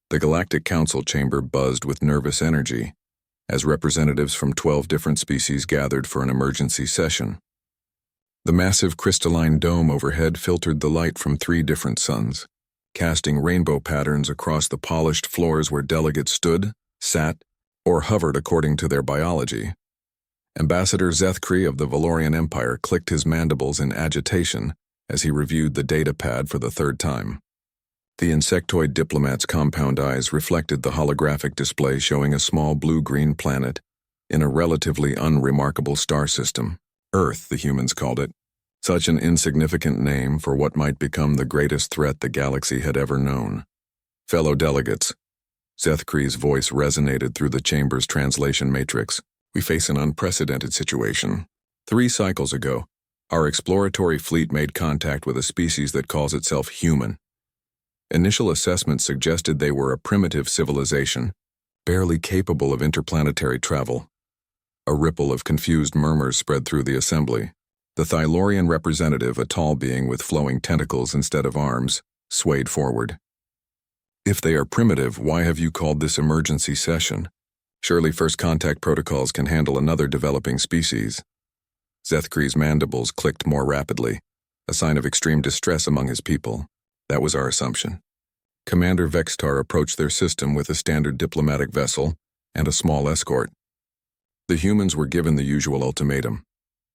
The Galactic Council chamber buzzed with nervous energy as representatives from 12 different species gathered for an emergency session. The massive crystalline dome overhead filtered the light from 3 different suns, casting rainbow patterns across the polished floors where delegates stood, sat, or hovered according to their biology. Ambassador Zethkri of the Valorian Empire clicked his mandibles in agitation as he reviewed the data pad for the 3rd time. The insectoid diplomat's compound eyes reflected the holographic display showing a small blue-green planet in a relatively unremarkable star system. Earth, the humans called it. Such an insignificant name for what might become the greatest threat the galaxy had ever known. Fellow delegates, Zethkri's voice resonated through the chamber's translation matrix. We face an unprecedented situation. 3 cycles ago, our exploratory fleet made contact with a species that calls itself human. Initial assessments suggested they were a primitive civilization, barely capable of interplanetary travel. A ripple of confused murmurs spread through the assembly. The Thylorian representative, a tall being with flowing tentacles instead of arms, swayed forward. If they are primitive, why have you called this emergency session? Surely first contact protocols can handle another developing species. Zethkri's mandibles clicked more rapidly, a sign of extreme distress among his people. That was our assumption. Commander Vextar approached their system with a standard diplomatic vessel and a small escort. The humans were given the usual ultimatum.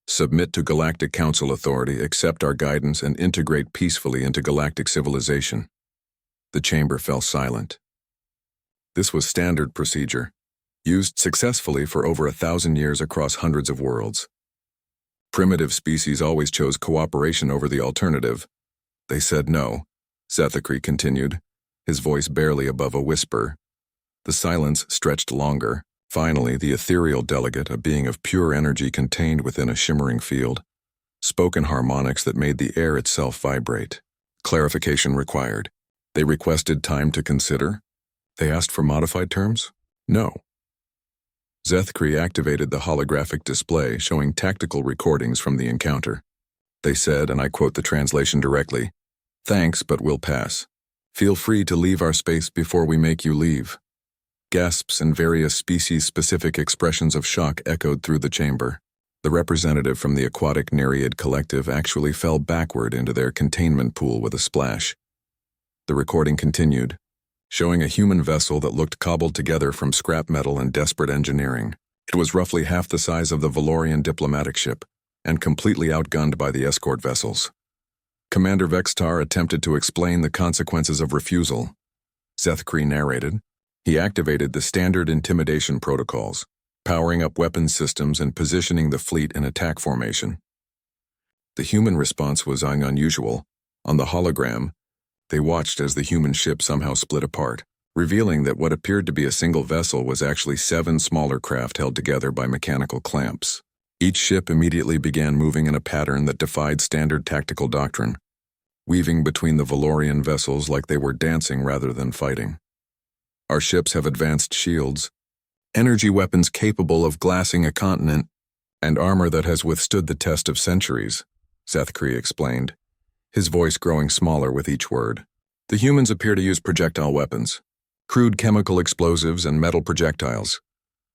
Submit to Galactic Council authority, accept our guidance, and integrate peacefully into galactic civilization. The chamber fell silent. This was standard procedure, used successfully for over 1,000 years across hundreds of worlds. Primitive species always chose cooperation over the alternative. They said no, Zethkri continued, his voice barely above a whisper. The silence stretched longer. Finally, the ethereal delegate, a being of pure energy contained within a shimmering field, spoke in harmonics that made the air itself vibrate. Clarification required. They requested time to consider? They asked for modified terms? No. Zethkri activated the holographic display showing tactical recordings from the encounter. They said, and I quote the translation directly, "Thanks, but we'll pass. Feel free to leave our space before we make you leave." Gasps and various species-specific expressions of shock echoed through the chamber. The representative from the aquatic Nereid collective actually fell backward into their containment pool with a splash. The recording continued, showing a human vessel that looked cobbled together from scrap metal and desperate engineering. It was roughly half the size of the Valorian diplomatic ship, and completely outgunned by the escort vessels. Commander Vextar attempted to explain the consequences of refusal. Zethkri narrated. He activated the standard intimidation protocols, powering up weapons systems and positioning the fleet in attack formation. The human response was unusual. On the hologram, they watched as the human ship somehow split apart, revealing that what appeared to be a single vessel was actually 7 smaller craft held together by mechanical clamps. Each ship immediately began moving in a pattern that defied standard tactical doctrine, weaving between the Valorian vessels like they were dancing rather than fighting. Our ships have advanced shields, energy weapons capable of glassing a continent, and armor that has withstood the test of centuries, Zethkri explained, his voice growing smaller with each word. The humans appear to use projectile weapons, crude chemical explosives and metal projectiles.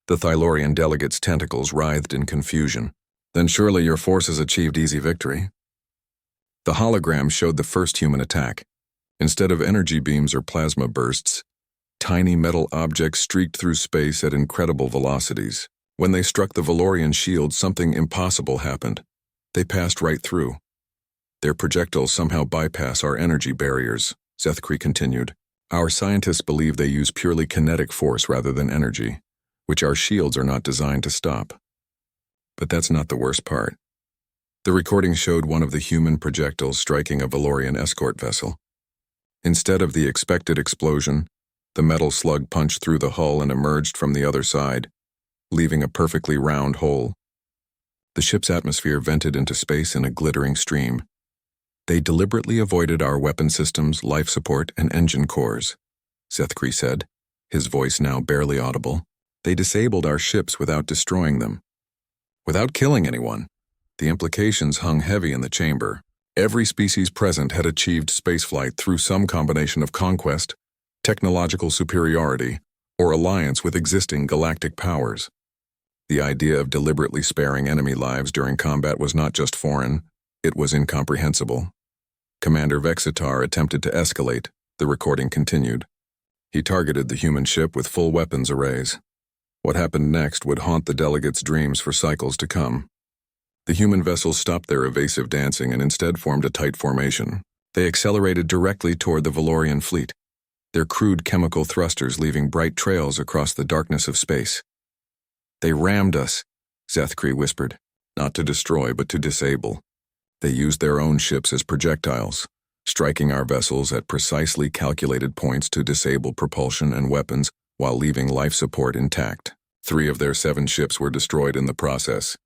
The Thylorian delegate's tentacles writhed in confusion. Then surely your forces achieved easy victory. The hologram showed the first human attack. Instead of energy beams or plasma bursts, tiny metal objects streaked through space at incredible velocities. When they struck the Valorian shield, something impossible happened. They passed right through. Their projectiles somehow bypass our energy barriers, Zethkri continued. Our scientists believe they use purely kinetic force rather than energy, which our shields are not designed to stop. But that's not the worst part. The recording showed one of the human projectiles striking a Valorian escort vessel. Instead of the expected explosion, the metal slug punched through the hull and emerged from the other side, leaving a perfectly round hole. The ship's atmosphere vented into space in a glittering stream. They deliberately avoided our weapon systems, life support, and engine cores, Zethkri said, his voice now barely audible. They disabled our ships without destroying them. Without killing anyone. The implications hung heavy in the chamber. Every species present had achieved spaceflight through some combination of conquest, technological superiority, or alliance with existing galactic powers. The idea of deliberately sparing enemy lives during combat was not just foreign, it was incomprehensible. Commander Vexitar attempted to escalate. The recording continued. He targeted the human ship with full weapons arrays. What happened next would haunt the delegates' dreams for cycles to come. The human vessels stopped their evasive dancing and instead formed a tight formation. They accelerated directly toward the Valorian fleet, their crude chemical thrusters leaving bright trails across the darkness of space. "They rammed us," Zethkri whispered, "not to destroy but to disable. They used their own ships as projectiles, striking our vessels at precisely calculated points to disable propulsion and weapons while leaving life support intact. 3 of their 7 ships were destroyed in the process."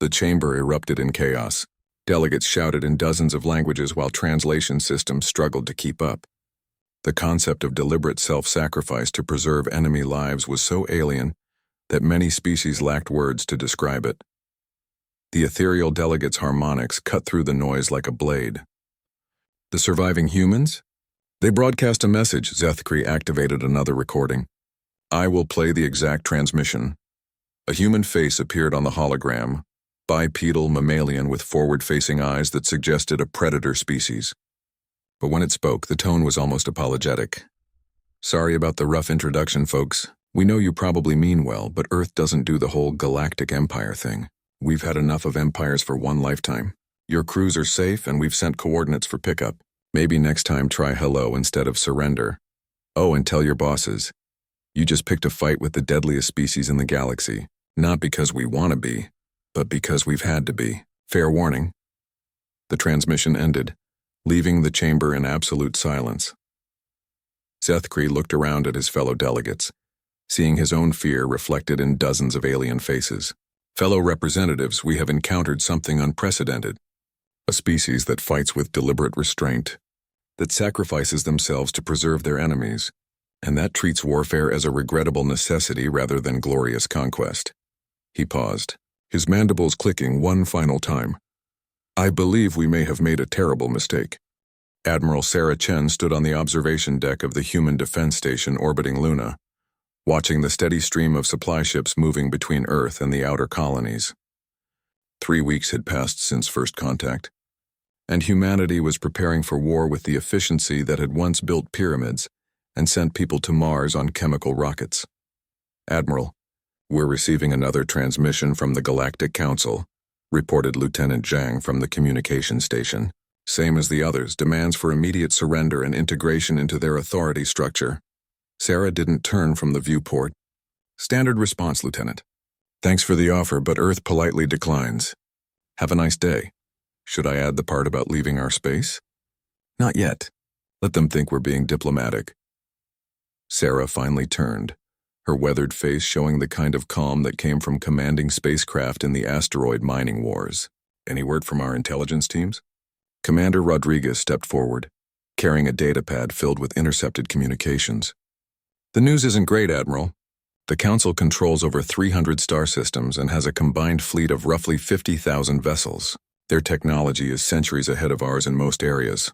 The chamber erupted in chaos. Delegates shouted in dozens of languages while translation systems struggled to keep up. The concept of deliberate self-sacrifice to preserve enemy lives was so alien that many species lacked words to describe it. The ethereal delegates' harmonics cut through the noise like a blade. The surviving humans? They broadcast a message. Zethkri activated another recording. "I will play the exact transmission." A human face appeared on the hologram, bipedal mammalian with forward-facing eyes that suggested a predator species. But when it spoke, the tone was almost apologetic. "Sorry about the rough introduction, folks. We know you probably mean well, but Earth doesn't do the whole galactic empire thing. We've had enough of empires for one lifetime. Your crews are safe, and we've sent coordinates for pickup. Maybe next time try hello instead of surrender. Oh, and tell your bosses. You just picked a fight with the deadliest species in the galaxy, not because we want to be, but because we've had to be. Fair warning." The transmission ended, leaving the chamber in absolute silence. Zethkri looked around at his fellow delegates, seeing his own fear reflected in dozens of alien faces. "Fellow representatives, we have encountered something unprecedented. A species that fights with deliberate restraint, that sacrifices themselves to preserve their enemies, and that treats warfare as a regrettable necessity rather than glorious conquest." He paused, his mandibles clicking one final time. "I believe we may have made a terrible mistake." Admiral Sarah Chen stood on the observation deck of the Human Defense Station orbiting Luna, watching the steady stream of supply ships moving between Earth and the outer colonies. 3 weeks had passed since first contact, and humanity was preparing for war with the efficiency that had once built pyramids and sent people to Mars on chemical rockets. "Admiral, we're receiving another transmission from the Galactic Council," reported Lieutenant Zhang from the communication station. "Same as the others, demands for immediate surrender and integration into their authority structure." Sarah didn't turn from the viewport. "Standard response, Lieutenant. Thanks for the offer, but Earth politely declines. Have a nice day." Should I add the part about leaving our space? Not yet. Let them think we're being diplomatic. Sarah finally turned, her weathered face showing the kind of calm that came from commanding spacecraft in the asteroid mining wars. "Any word from our intelligence teams?" Commander Rodriguez stepped forward, carrying a datapad filled with intercepted communications. "The news isn't great, Admiral. The Council controls over 300 star systems and has a combined fleet of roughly 50,000 vessels. Their technology is centuries ahead of ours in most areas."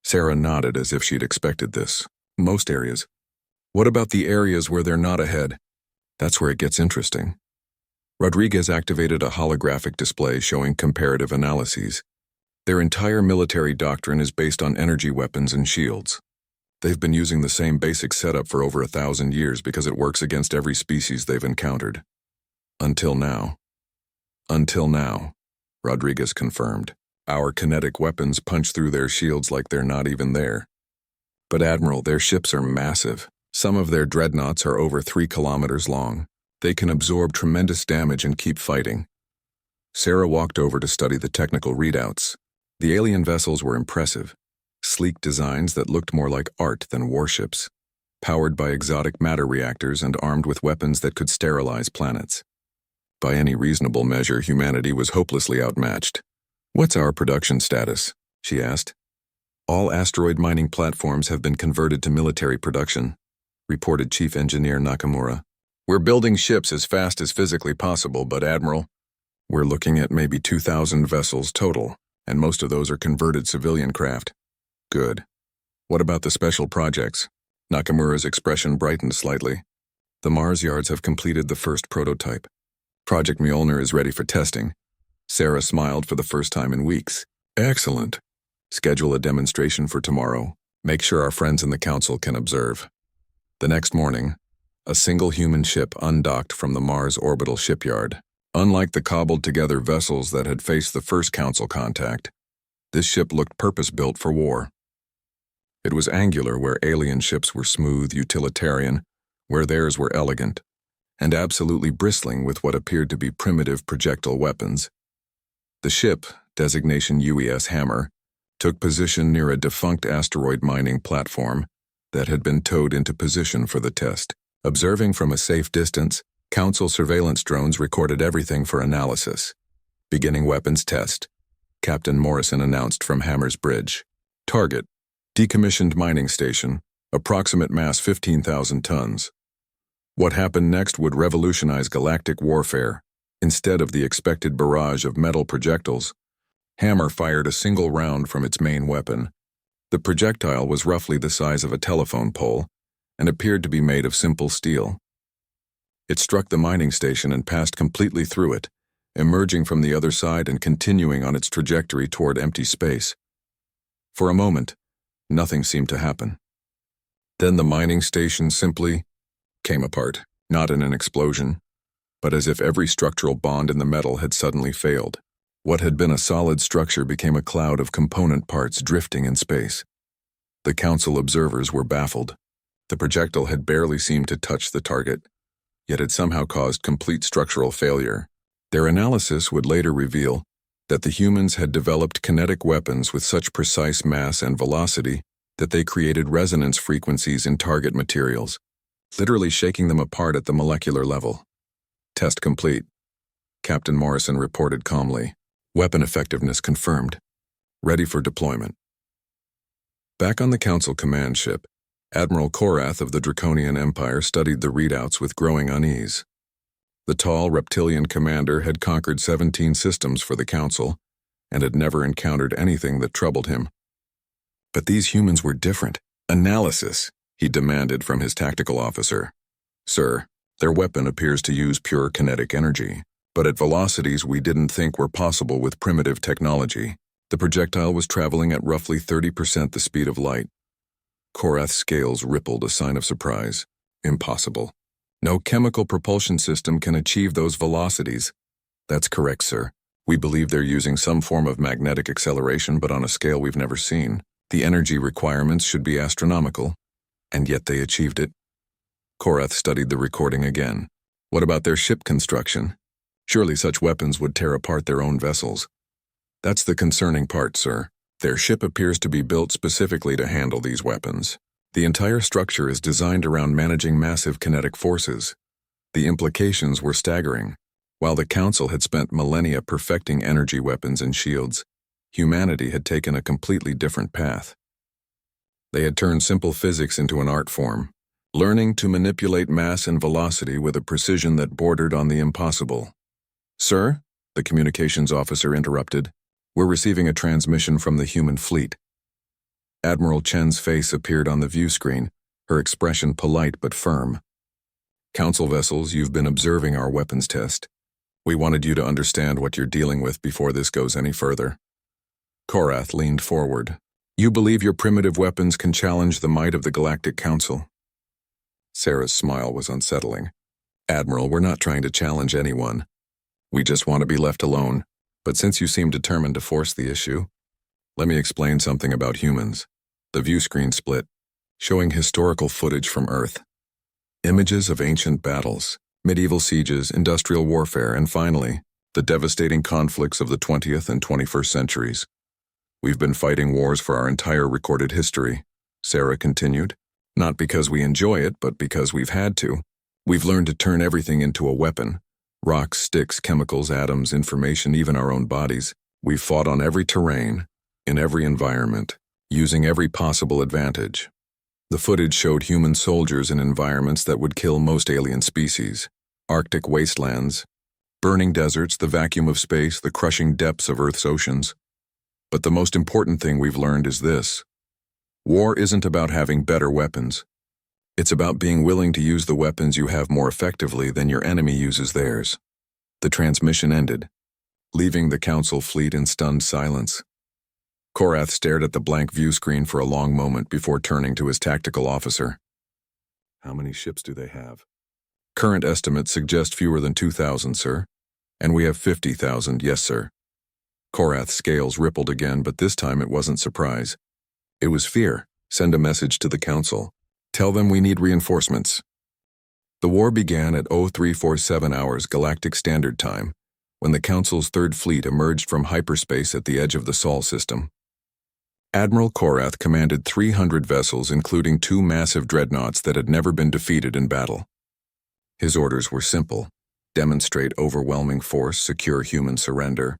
Sarah nodded as if she'd expected this. "Most areas? What about the areas where they're not ahead?" "That's where it gets interesting." Rodriguez activated a holographic display showing comparative analyses. Their entire military doctrine is based on energy weapons and shields. They've been using the same basic setup for over 1,000 years because it works against every species they've encountered. Until now. Until now, Rodriguez confirmed. Our kinetic weapons punch through their shields like they're not even there. But Admiral, their ships are massive. Some of their dreadnoughts are over 3 kilometers long. They can absorb tremendous damage and keep fighting. Sarah walked over to study the technical readouts. The alien vessels were impressive. Sleek designs that looked more like art than warships, powered by exotic matter reactors and armed with weapons that could sterilize planets. By any reasonable measure, humanity was hopelessly outmatched. "What's our production status?" she asked. "All asteroid mining platforms have been converted to military production," reported Chief Engineer Nakamura. "We're building ships as fast as physically possible, but Admiral, we're looking at maybe 2,000 vessels total, and most of those are converted civilian craft." "Good. What about the special projects?" Nakamura's expression brightened slightly. The Mars yards have completed the first prototype. Project Mjolnir is ready for testing. Sarah smiled for the first time in weeks. Excellent. Schedule a demonstration for tomorrow. Make sure our friends in the council can observe. The next morning, a single human ship undocked from the Mars orbital shipyard. Unlike the cobbled-together vessels that had faced the first council contact, this ship looked purpose-built for war. It was angular where alien ships were smooth, utilitarian, where theirs were elegant, and absolutely bristling with what appeared to be primitive projectile weapons. The ship, designation UES Hammer, took position near a defunct asteroid mining platform that had been towed into position for the test. Observing from a safe distance, Council surveillance drones recorded everything for analysis. Beginning weapons test, Captain Morrison announced from Hammer's bridge. Target, decommissioned mining station, approximate mass 15,000 tons. What happened next would revolutionize galactic warfare. Instead of the expected barrage of metal projectiles, Hammer fired a single round from its main weapon. The projectile was roughly the size of a telephone pole and appeared to be made of simple steel. It struck the mining station and passed completely through it, emerging from the other side and continuing on its trajectory toward empty space. For a moment, nothing seemed to happen. Then the mining station simply came apart, not in an explosion, but as if every structural bond in the metal had suddenly failed. What had been a solid structure became a cloud of component parts drifting in space. The council observers were baffled. The projectile had barely seemed to touch the target, yet it somehow caused complete structural failure. Their analysis would later reveal that the humans had developed kinetic weapons with such precise mass and velocity that they created resonance frequencies in target materials, literally shaking them apart at the molecular level. Test complete, Captain Morrison reported calmly. Weapon effectiveness confirmed. Ready for deployment. Back on the Council command ship, Admiral Korath of the Draconian Empire studied the readouts with growing unease. The tall reptilian commander had conquered 17 systems for the Council and had never encountered anything that troubled him. But these humans were different. Analysis, he demanded from his tactical officer. Sir, their weapon appears to use pure kinetic energy, but at velocities we didn't think were possible with primitive technology. The projectile was traveling at roughly 30% the speed of light. Korath's scales rippled, a sign of surprise. Impossible. No chemical propulsion system can achieve those velocities. That's correct, sir. We believe they're using some form of magnetic acceleration, but on a scale we've never seen. The energy requirements should be astronomical, and yet they achieved it. Korath studied the recording again. What about their ship construction? Surely such weapons would tear apart their own vessels. That's the concerning part, sir. Their ship appears to be built specifically to handle these weapons. The entire structure is designed around managing massive kinetic forces. The implications were staggering. While the Council had spent millennia perfecting energy weapons and shields, humanity had taken a completely different path. They had turned simple physics into an art form, learning to manipulate mass and velocity with a precision that bordered on the impossible. Sir, the communications officer interrupted, we're receiving a transmission from the human fleet. Admiral Chen's face appeared on the view screen, her expression polite but firm. Council vessels, you've been observing our weapons test. We wanted you to understand what you're dealing with before this goes any further. Korath leaned forward. You believe your primitive weapons can challenge the might of the Galactic Council? Sarah's smile was unsettling. Admiral, we're not trying to challenge anyone. We just want to be left alone. But since you seem determined to force the issue, let me explain something about humans. The view screen split, showing historical footage from Earth. Images of ancient battles, medieval sieges, industrial warfare, and finally, the devastating conflicts of the 20th and 21st centuries. We've been fighting wars for our entire recorded history, Sarah continued. Not because we enjoy it, but because we've had to. We've learned to turn everything into a weapon. Rocks, sticks, chemicals, atoms, information, even our own bodies. We've fought on every terrain, in every environment, using every possible advantage. The footage showed human soldiers in environments that would kill most alien species. Arctic wastelands, burning deserts, the vacuum of space, the crushing depths of Earth's oceans. But the most important thing we've learned is this. War isn't about having better weapons. It's about being willing to use the weapons you have more effectively than your enemy uses theirs. The transmission ended, leaving the Council fleet in stunned silence. Korath stared at the blank view screen for a long moment before turning to his tactical officer. How many ships do they have? Current estimates suggest fewer than 2,000, sir. And we have 50,000, yes, sir. Korath's scales rippled again, but this time it wasn't surprise. It was fear. Send a message to the Council. Tell them we need reinforcements. The war began at 0347 hours Galactic Standard Time, when the Council's Third Fleet emerged from hyperspace at the edge of the Sol system. Admiral Korath commanded 300 vessels, including 2 massive dreadnoughts that had never been defeated in battle. His orders were simple: demonstrate overwhelming force, secure human surrender,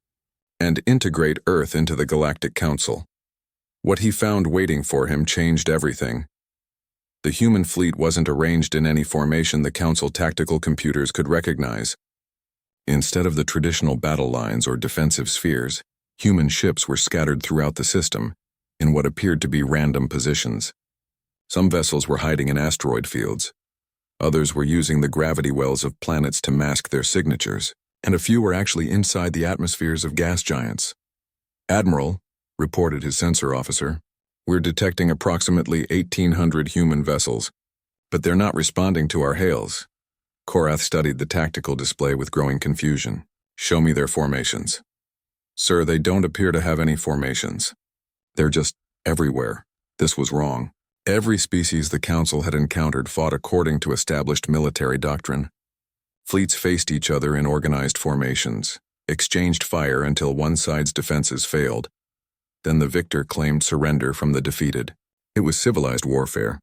and integrate Earth into the Galactic Council. What he found waiting for him changed everything. The human fleet wasn't arranged in any formation the Council tactical computers could recognize. Instead of the traditional battle lines or defensive spheres, human ships were scattered throughout the system, in what appeared to be random positions. Some vessels were hiding in asteroid fields. Others were using the gravity wells of planets to mask their signatures, and a few were actually inside the atmospheres of gas giants. "Admiral," reported his sensor officer, "we're detecting approximately 1,800 human vessels, but they're not responding to our hails." Korath studied the tactical display with growing confusion. "Show me their formations." "Sir, they don't appear to have any formations. They're just everywhere." This was wrong. Every species the Council had encountered fought according to established military doctrine. Fleets faced each other in organized formations, exchanged fire until one side's defenses failed. Then the victor claimed surrender from the defeated. It was civilized warfare,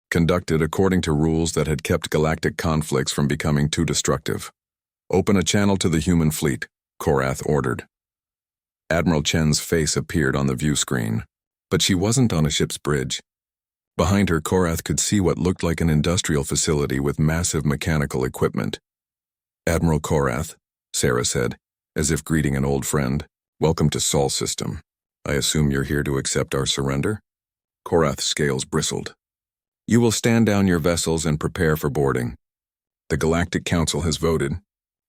conducted according to rules that had kept galactic conflicts from becoming too destructive. "Open a channel to the human fleet," Korath ordered. Admiral Chen's face appeared on the view screen, but she wasn't on a ship's bridge. Behind her, Korath could see what looked like an industrial facility with massive mechanical equipment. "Admiral Korath," Sarah said, as if greeting an old friend, "welcome to Sol System. I assume you're here to accept our surrender?" Korath's scales bristled. "You will stand down your vessels and prepare for boarding. The Galactic Council has voted.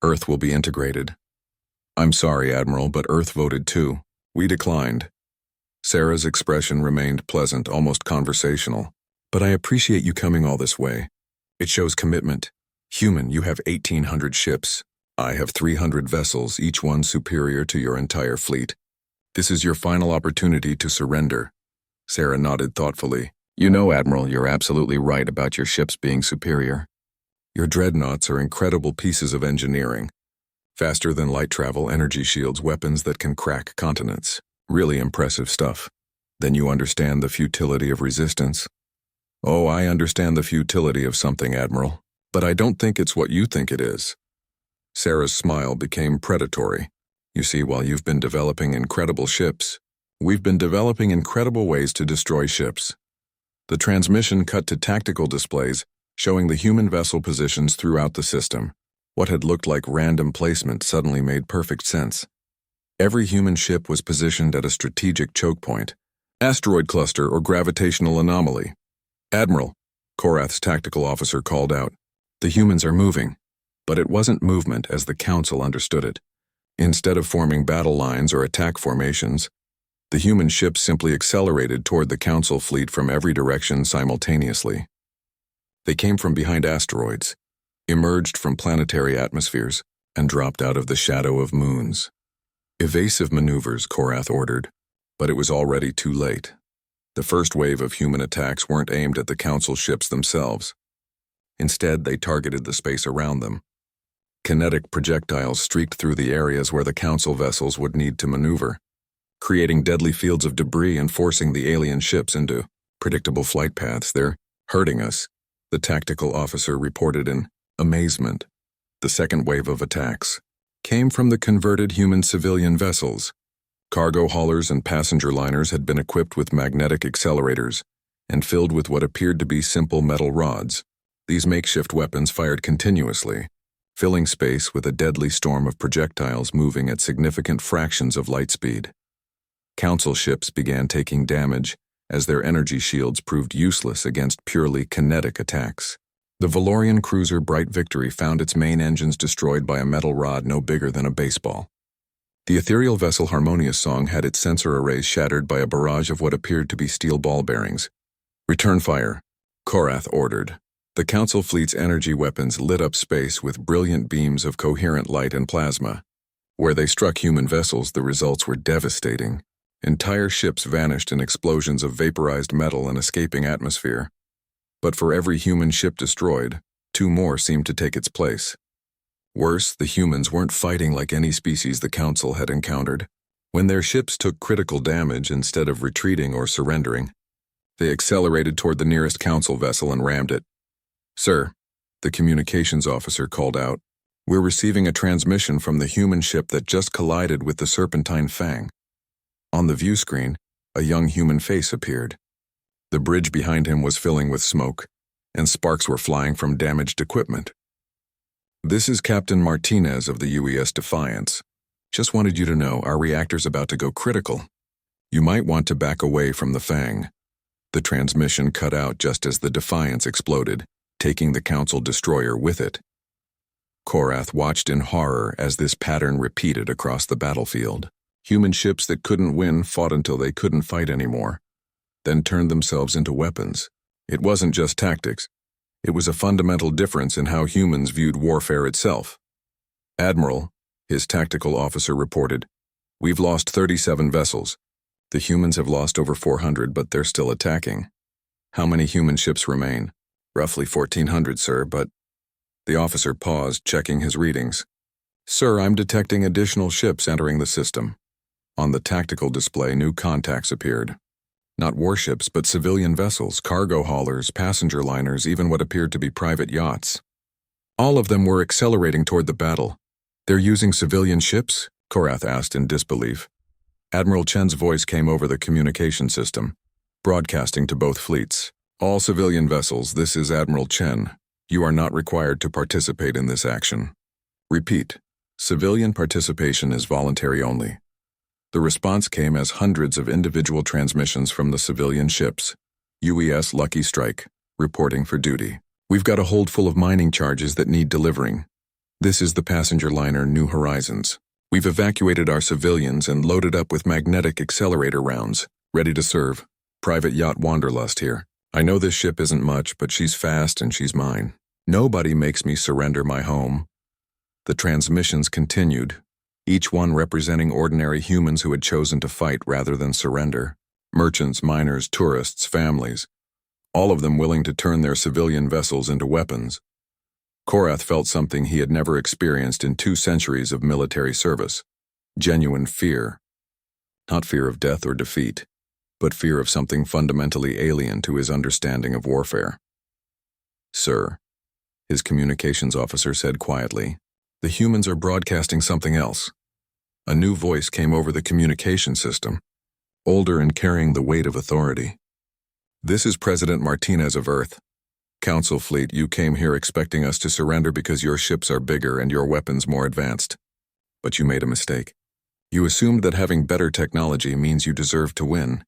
Earth will be integrated." "I'm sorry, Admiral, but Earth voted too. We declined." Sarah's expression remained pleasant, almost conversational. "But I appreciate you coming all this way. It shows commitment. Human, you have 1,800 ships. I have 300 vessels, each one superior to your entire fleet. This is your final opportunity to surrender." Sarah nodded thoughtfully. "You know, Admiral, you're absolutely right about your ships being superior. Your dreadnoughts are incredible pieces of engineering. Faster than light travel, energy shields, weapons that can crack continents. Really impressive stuff. Then you understand the futility of resistance." "Oh, I understand the futility of something, Admiral, but I don't think it's what you think it is." Sarah's smile became predatory. "You see, while you've been developing incredible ships, we've been developing incredible ways to destroy ships." The transmission cut to tactical displays, showing the human vessel positions throughout the system. What had looked like random placement suddenly made perfect sense. Every human ship was positioned at a strategic choke point, asteroid cluster or gravitational anomaly. "Admiral," Korath's tactical officer called out, "the humans are moving." But it wasn't movement as the Council understood it. Instead of forming battle lines or attack formations, the human ships simply accelerated toward the Council fleet from every direction simultaneously. They came from behind asteroids, emerged from planetary atmospheres, and dropped out of the shadow of moons. "Evasive maneuvers," Korath ordered, but it was already too late. The first wave of human attacks weren't aimed at the Council ships themselves. Instead, they targeted the space around them. Kinetic projectiles streaked through the areas where the Council vessels would need to maneuver, creating deadly fields of debris and forcing the alien ships into predictable flight paths. "They're hurting us," the tactical officer reported in amazement. The second wave of attacks came from the converted human civilian vessels. Cargo haulers and passenger liners had been equipped with magnetic accelerators and filled with what appeared to be simple metal rods. These makeshift weapons fired continuously, filling space with a deadly storm of projectiles moving at significant fractions of light speed. Council ships began taking damage as their energy shields proved useless against purely kinetic attacks. The Valorian cruiser Bright Victory found its main engines destroyed by a metal rod no bigger than a baseball. The ethereal vessel Harmonious Song had its sensor arrays shattered by a barrage of what appeared to be steel ball bearings. "Return fire," Korath ordered. The Council fleet's energy weapons lit up space with brilliant beams of coherent light and plasma. Where they struck human vessels, the results were devastating. Entire ships vanished in explosions of vaporized metal and escaping atmosphere. But for every human ship destroyed, 2 more seemed to take its place. Worse, the humans weren't fighting like any species the Council had encountered. When their ships took critical damage, instead of retreating or surrendering, they accelerated toward the nearest Council vessel and rammed it. "Sir," the communications officer called out, "we're receiving a transmission from the human ship that just collided with the Serpentine Fang." On the view screen, a young human face appeared. The bridge behind him was filling with smoke, and sparks were flying from damaged equipment. "This is Captain Martinez of the UES Defiance. Just wanted you to know our reactor's about to go critical. You might want to back away from the Fang." The transmission cut out just as the Defiance exploded, taking the Council destroyer with it. Korath watched in horror as this pattern repeated across the battlefield. Human ships that couldn't win fought until they couldn't fight anymore, then turned themselves into weapons. It wasn't just tactics. It was a fundamental difference in how humans viewed warfare itself. "Admiral," his tactical officer reported, "we've lost 37 vessels. The humans have lost over 400, but they're still attacking." "How many human ships remain?" "Roughly 1,400, sir, but—" The officer paused, checking his readings. "Sir, I'm detecting additional ships entering the system." On the tactical display, new contacts appeared. Not warships, but civilian vessels, cargo haulers, passenger liners, even what appeared to be private yachts. All of them were accelerating toward the battle. "They're using civilian ships?" Korath asked in disbelief. Admiral Chen's voice came over the communication system, broadcasting to both fleets. "All civilian vessels, this is Admiral Chen. You are not required to participate in this action. Repeat, civilian participation is voluntary only." The response came as hundreds of individual transmissions from the civilian ships. UES Lucky Strike, reporting for duty. "We've got a hold full of mining charges that need delivering. This is the passenger liner New Horizons. We've evacuated our civilians and loaded up with magnetic accelerator rounds, ready to serve. Private Yacht Wanderlust here. I know this ship isn't much, but she's fast and she's mine. Nobody makes me surrender my home." The transmissions continued, each one representing ordinary humans who had chosen to fight rather than surrender. Merchants, miners, tourists, families, all of them willing to turn their civilian vessels into weapons. Korath felt something he had never experienced in 2 centuries of military service. Genuine fear. Not fear of death or defeat, but fear of something fundamentally alien to his understanding of warfare. "Sir," his communications officer said quietly, "the humans are broadcasting something else." A new voice came over the communication system, older and carrying the weight of authority. "This is President Martinez of Earth. Council fleet, you came here expecting us to surrender because your ships are bigger and your weapons more advanced. But you made a mistake. You assumed that having better technology means you deserve to win."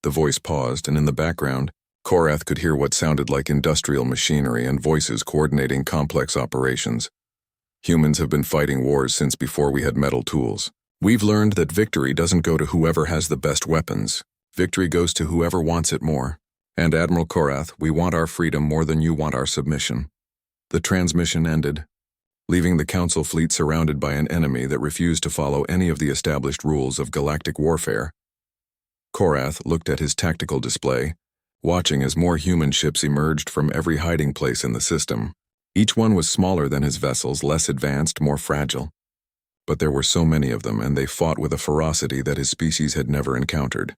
The voice paused, and in the background, Korath could hear what sounded like industrial machinery and voices coordinating complex operations. "Humans have been fighting wars since before we had metal tools. We've learned that victory doesn't go to whoever has the best weapons. Victory goes to whoever wants it more. And Admiral Korath, we want our freedom more than you want our submission." The transmission ended, leaving the Council fleet surrounded by an enemy that refused to follow any of the established rules of galactic warfare. Korath looked at his tactical display, watching as more human ships emerged from every hiding place in the system. Each one was smaller than his vessels, less advanced, more fragile. But there were so many of them, and they fought with a ferocity that his species had never encountered.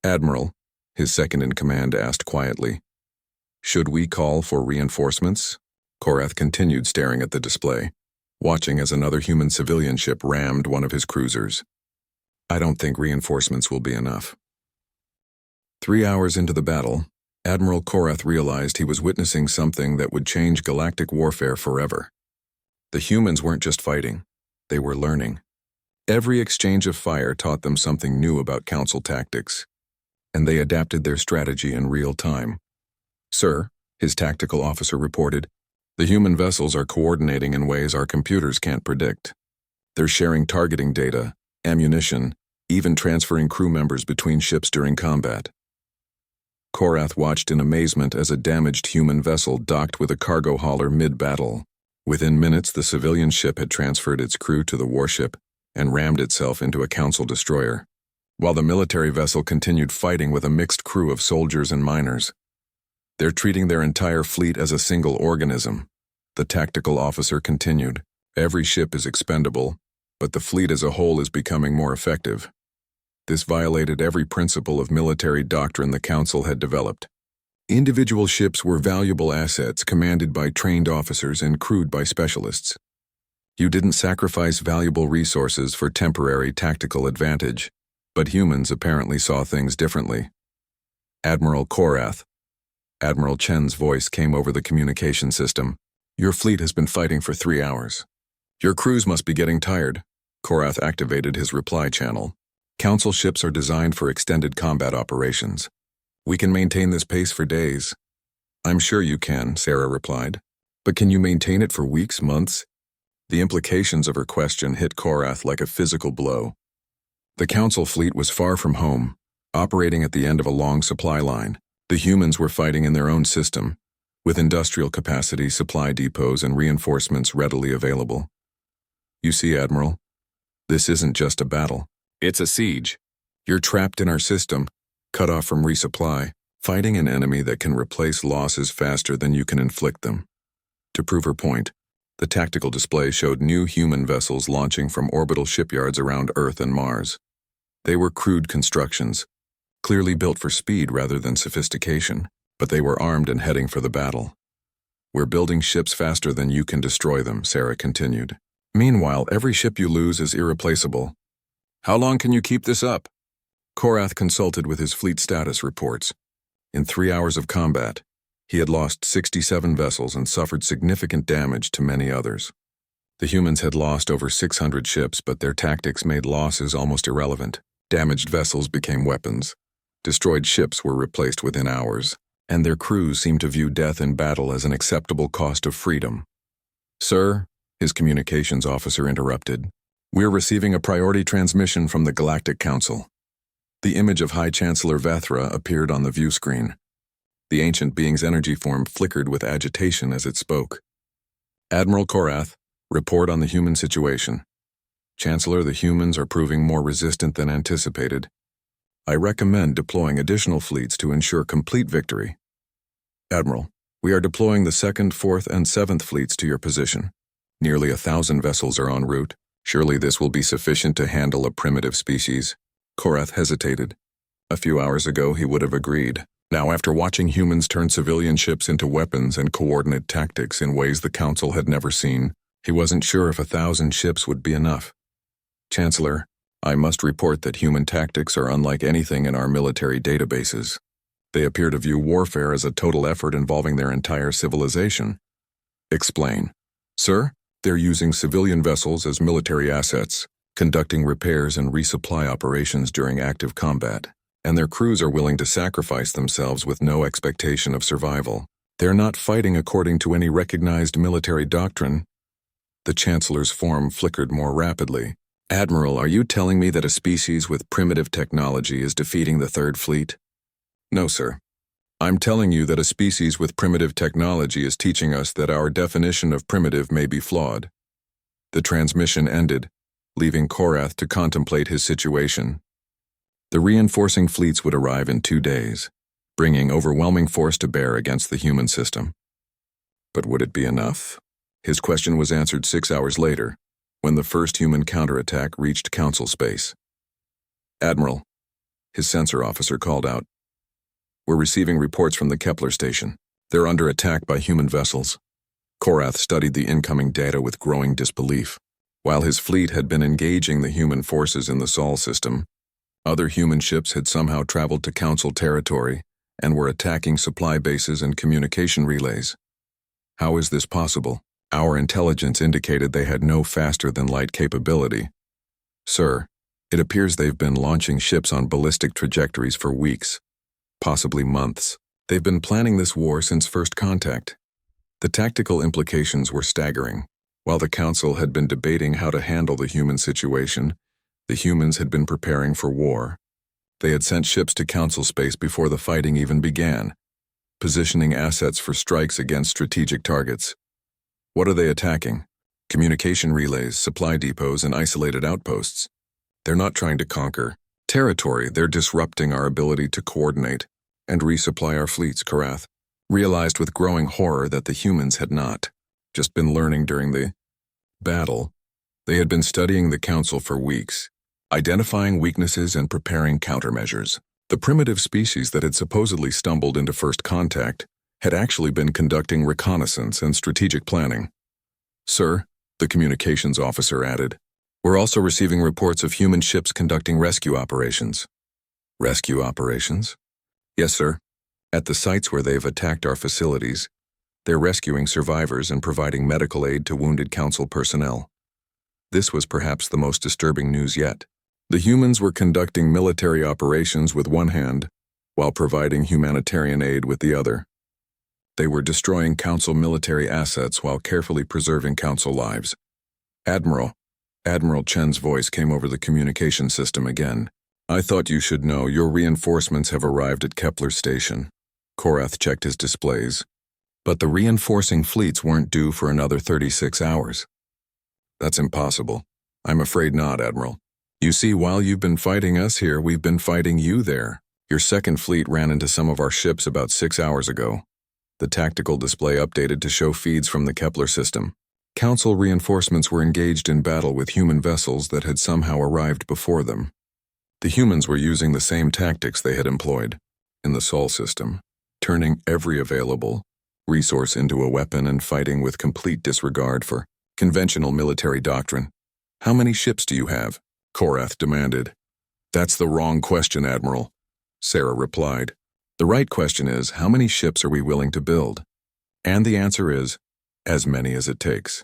"Admiral," his second-in-command asked quietly, "should we call for reinforcements?" Korath continued staring at the display, watching as another human civilian ship rammed one of his cruisers. "I don't think reinforcements will be enough." 3 hours into the battle, Admiral Korath realized he was witnessing something that would change galactic warfare forever. The humans weren't just fighting, they were learning. Every exchange of fire taught them something new about Council tactics. and they adapted their strategy in real time. "Sir," his tactical officer reported, "the human vessels are coordinating in ways our computers can't predict. They're sharing targeting data, ammunition, even transferring crew members between ships during combat." Korath watched in amazement as a damaged human vessel docked with a cargo hauler mid-battle. Within minutes, the civilian ship had transferred its crew to the warship and rammed itself into a Council destroyer, while the military vessel continued fighting with a mixed crew of soldiers and miners. "They're treating their entire fleet as a single organism," the tactical officer continued. "Every ship is expendable, but the fleet as a whole is becoming more effective. This violated every principle of military doctrine the Council had developed. Individual ships were valuable assets commanded by trained officers and crewed by specialists. You didn't sacrifice valuable resources for temporary tactical advantage, but humans apparently saw things differently." "Admiral Korath," Admiral Chen's voice came over the communication system. "Your fleet has been fighting for 3 hours. Your crews must be getting tired." Korath activated his reply channel. "Council ships are designed for extended combat operations. We can maintain this pace for days." "I'm sure you can," Sarah replied. "But can you maintain it for weeks, months?" The implications of her question hit Korath like a physical blow. The Council fleet was far from home, operating at the end of a long supply line. The humans were fighting in their own system, with industrial capacity, supply depots, and reinforcements readily available. "You see, Admiral, this isn't just a battle. It's a siege. You're trapped in our system, cut off from resupply, fighting an enemy that can replace losses faster than you can inflict them." To prove her point, the tactical display showed new human vessels launching from orbital shipyards around Earth and Mars. They were crude constructions, clearly built for speed rather than sophistication, but they were armed and heading for the battle. "We're building ships faster than you can destroy them," Sarah continued. "Meanwhile, every ship you lose is irreplaceable. How long can you keep this up?" Korath consulted with his fleet status reports. In 3 hours of combat, he had lost 67 vessels and suffered significant damage to many others. The humans had lost over 600 ships, but their tactics made losses almost irrelevant. Damaged vessels became weapons. Destroyed ships were replaced within hours, and their crews seemed to view death in battle as an acceptable cost of freedom. "Sir," his communications officer interrupted, "we're receiving a priority transmission from the Galactic Council." The image of High Chancellor Vethra appeared on the view screen. The ancient being's energy form flickered with agitation as it spoke. "Admiral Korath, report on the human situation. Chancellor, the humans are proving more resistant than anticipated. I recommend deploying additional fleets to ensure complete victory." "Admiral, we are deploying the 2nd, 4th, and 7th fleets to your position. Nearly 1,000 vessels are en route. Surely this will be sufficient to handle a primitive species." Korath hesitated. A few hours ago he would have agreed. Now, after watching humans turn civilian ships into weapons and coordinate tactics in ways the Council had never seen, he wasn't sure if 1,000 ships would be enough. "Chancellor, I must report that human tactics are unlike anything in our military databases. They appear to view warfare as a total effort involving their entire civilization." "Explain." "Sir, they're using civilian vessels as military assets, conducting repairs and resupply operations during active combat, and their crews are willing to sacrifice themselves with no expectation of survival. They're not fighting according to any recognized military doctrine." The Chancellor's form flickered more rapidly. "Admiral, are you telling me that a species with primitive technology is defeating the 3rd Fleet?" "No, sir. I'm telling you that a species with primitive technology is teaching us that our definition of primitive may be flawed." The transmission ended, leaving Korath to contemplate his situation. The reinforcing fleets would arrive in 2 days, bringing overwhelming force to bear against the human system. But would it be enough? His question was answered 6 hours later, when the first human counterattack reached Council space. "Admiral," his sensor officer called out, "we're receiving reports from the Kepler station. They're under attack by human vessels." Korath studied the incoming data with growing disbelief. While his fleet had been engaging the human forces in the Sol system, other human ships had somehow traveled to Council territory and were attacking supply bases and communication relays. How is this possible? Our intelligence indicated they had no faster-than-light capability. "Sir," It appears they've been launching ships on ballistic trajectories for weeks, possibly months. They've been planning this war since first contact. The tactical implications were staggering. While the Council had been debating how to handle the human situation, the humans had been preparing for war. They had sent ships to Council space before the fighting even began, positioning assets for strikes against strategic targets. What are they attacking? Communication relays, supply depots, and isolated outposts. They're not trying to conquer territory, they're disrupting our ability to coordinate and resupply our fleets, Korath realized with growing horror that the humans had not just been learning during the battle. They had been studying the Council for weeks, identifying weaknesses and preparing countermeasures. The primitive species that had supposedly stumbled into first contact had actually been conducting reconnaissance and strategic planning. Sir, the communications officer added, we're also receiving reports of human ships conducting rescue operations. Rescue operations? Yes, sir. At the sites where they've attacked our facilities, they're rescuing survivors and providing medical aid to wounded Council personnel. This was perhaps the most disturbing news yet. The humans were conducting military operations with one hand, while providing humanitarian aid with the other. They were destroying Council military assets while carefully preserving Council lives. Admiral Chen's voice came over the communication system again. I thought you should know your reinforcements have arrived at Kepler Station. Korath checked his displays. But the reinforcing fleets weren't due for another 36 hours. That's impossible. I'm afraid not, Admiral. You see, while you've been fighting us here, we've been fighting you there. Your second fleet ran into some of our ships about 6 hours ago. The tactical display updated to show feeds from the Kepler system. Council reinforcements were engaged in battle with human vessels that had somehow arrived before them. The humans were using the same tactics they had employed in the Sol system, turning every available resource into a weapon and fighting with complete disregard for conventional military doctrine. How many ships do you have? Korath demanded. That's the wrong question, Admiral, Sarah replied. The right question is, how many ships are we willing to build? And the answer is, as many as it takes.